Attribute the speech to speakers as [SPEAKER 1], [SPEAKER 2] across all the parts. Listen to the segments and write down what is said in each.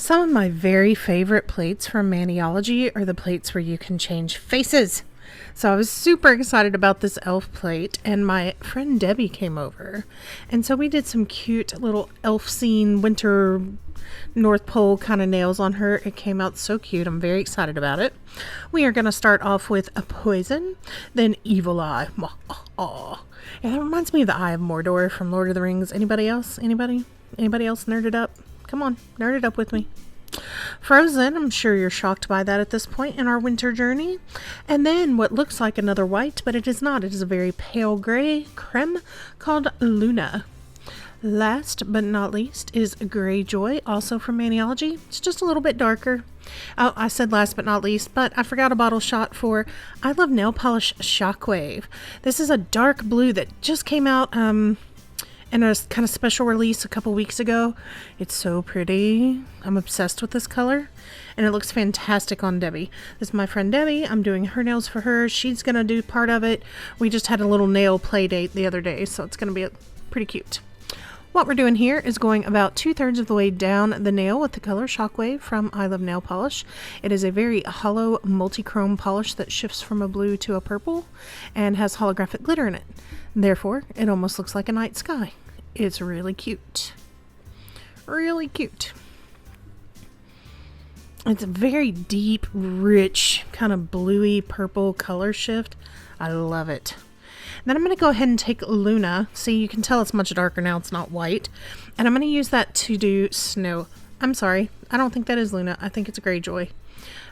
[SPEAKER 1] Some of my very favorite plates from Maniology are the plates where you can change faces. So I was super excited about this elf plate, and my friend Debbie came over. And so we did some cute little elf scene winter North Pole kind of nails on her. It came out so cute. I'm very excited about it. We are going to start off with a poison, then evil eye. Yeah, that reminds me of the Eye of Mordor from Lord of the Rings. Anybody else? Anybody else nerded up? Come on, nerd it up with me. Frozen, I'm sure you're shocked by that at this point in our winter journey. And then what looks like another white, but it is not. It is a very pale gray creme called Luna. Last but not least is Greyjoy, also from Maniology. It's just a little bit darker. Oh, I said last but not least, but I forgot a bottle shot for I Love Nail Polish Shockwave. This is a dark blue that just came out in a kind of special release a couple weeks ago. It's so pretty. I'm obsessed with this color, and it looks fantastic on Debbie. This is my friend Debbie. I'm doing her nails for her. She's gonna do part of it. We just had a little nail play date the other day, so it's gonna be pretty cute. What we're doing here is going about 2/3 of the way down the nail with the color Shockwave from I Love Nail Polish. It is a very hollow multi-chrome polish that shifts from a blue to a purple and has holographic glitter in it. Therefore, it almost looks like a night sky. It's really cute. Really cute. It's a very deep, rich, kind of bluey purple color shift. I love it. Then I'm going to go ahead and take Luna. See, you can tell it's much darker now. It's not white. And I'm going to use that to do snow. I'm sorry. I don't think that is Luna. I think it's Greyjoy.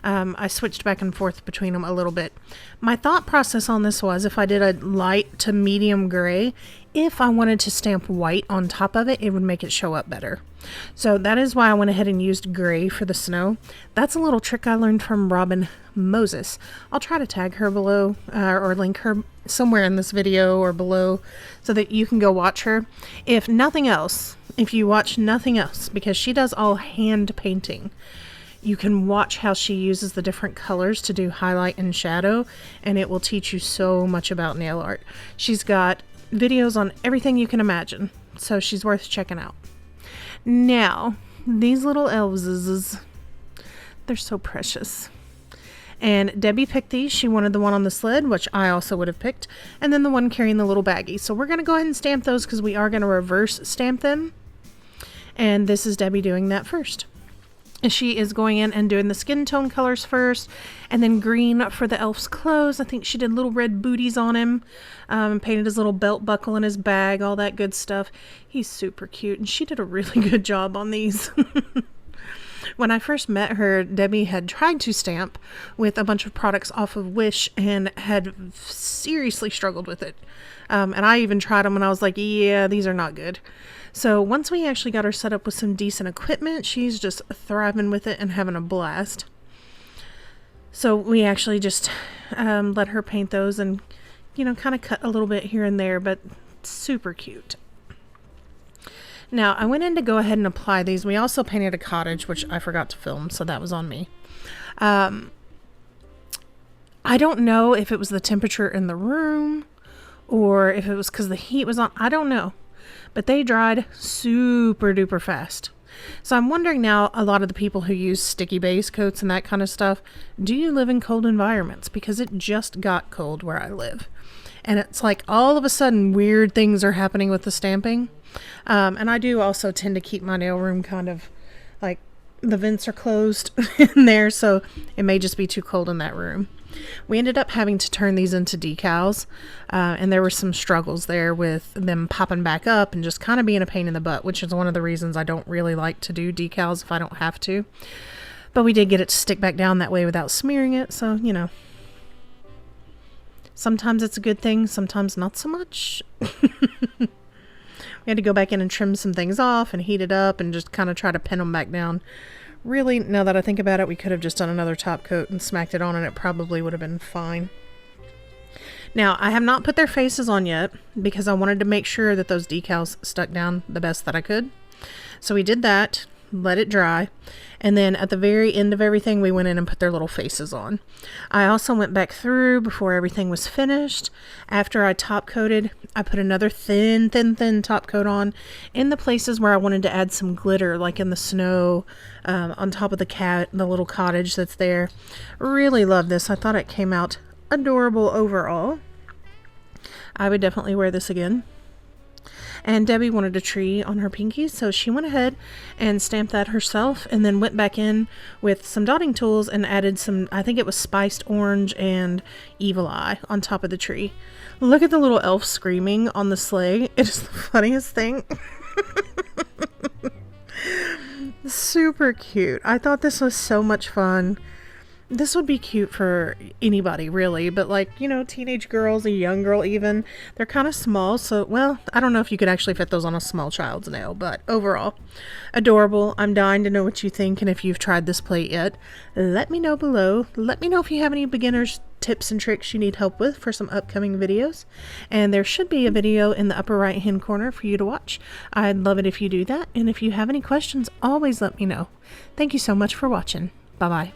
[SPEAKER 1] I switched back and forth between them a little bit. My thought process on this was if I did a light to medium gray, if I wanted to stamp white on top of it, it would make it show up better. So that is why I went ahead and used gray for the snow. That's a little trick I learned from Robin Moses. I'll try to tag her below or link her somewhere in this video or below so that you can go watch her. If nothing else, if you watch nothing else, because she does all hand painting, you can watch how she uses the different colors to do highlight and shadow, and it will teach you so much about nail art. She's got videos on everything you can imagine, so she's worth checking out. Now, these little elves, they're so precious. And Debbie picked these. She wanted the one on the sled, which I also would have picked, and then the one carrying the little baggie. So we're going to go ahead and stamp those because we are going to reverse stamp them. And this is Debbie doing that first. She is going in and doing the skin tone colors first, and then green for the elf's clothes. I think she did little red booties on him, painted his little belt buckle in his bag, all that good stuff. He's super cute, and she did a really good job on these. When I first met her, Debbie had tried to stamp with a bunch of products off of Wish and had seriously struggled with it. And I even tried them and I was like, yeah, these are not good. So once we actually got her set up with some decent equipment, she's just thriving with it and having a blast. So we actually just let her paint those and, you know, kind of cut a little bit here and there, but super cute. Now, I went in to go ahead and apply these. We also painted a cottage, which I forgot to film, so that was on me. I don't know if it was the temperature in the room or if it was because the heat was on. I don't know. But they dried super duper fast. So I'm wondering now, a lot of the people who use sticky base coats and that kind of stuff, do you live in cold environments? Because it just got cold where I live. And it's like all of a sudden weird things are happening with the stamping. And I do also tend to keep my nail room kind of like the vents are closed in there, so it may just be too cold in that room. We ended up having to turn these into decals, and there were some struggles there with them popping back up and just kind of being a pain in the butt, which is one of the reasons I don't really like to do decals if I don't have to. But we did get it to stick back down that way without smearing it, so, you know. Sometimes it's a good thing, sometimes not so much. We had to go back in and trim some things off and heat it up and just kind of try to pin them back down. Really, now that I think about it, we could have just done another top coat and smacked it on and it probably would have been fine. Now, I have not put their faces on yet because I wanted to make sure that those decals stuck down the best that I could. So we did that. let it dry, and then at the very end of everything, we went in and put their little faces on. I also went back through before everything was finished. After I top coated, I put another thin top coat on in the places where I wanted to add some glitter, like in the snow, on top of the little cottage that's there. Really love this. I thought it came out adorable overall. I would definitely wear this again. And Debbie wanted a tree on her pinky, so she went ahead and stamped that herself, and then went back in with some dotting tools and added some, I think it was spiced orange and evil eye on top of the tree. Look at the little elf screaming on the sleigh. It is the funniest thing. Super cute. I thought this was so much fun. This would be cute for anybody, really, but like, you know, teenage girls, a young girl even, they're kind of small, so, well, I don't know if you could actually fit those on a small child's nail, but overall, adorable. I'm dying to know what you think, and if you've tried this plate yet, let me know below. Let me know if you have any beginners tips and tricks you need help with for some upcoming videos, and there should be a video in the upper right hand corner for you to watch. I'd love it if you do that, and if you have any questions, always let me know. Thank you so much for watching. Bye bye.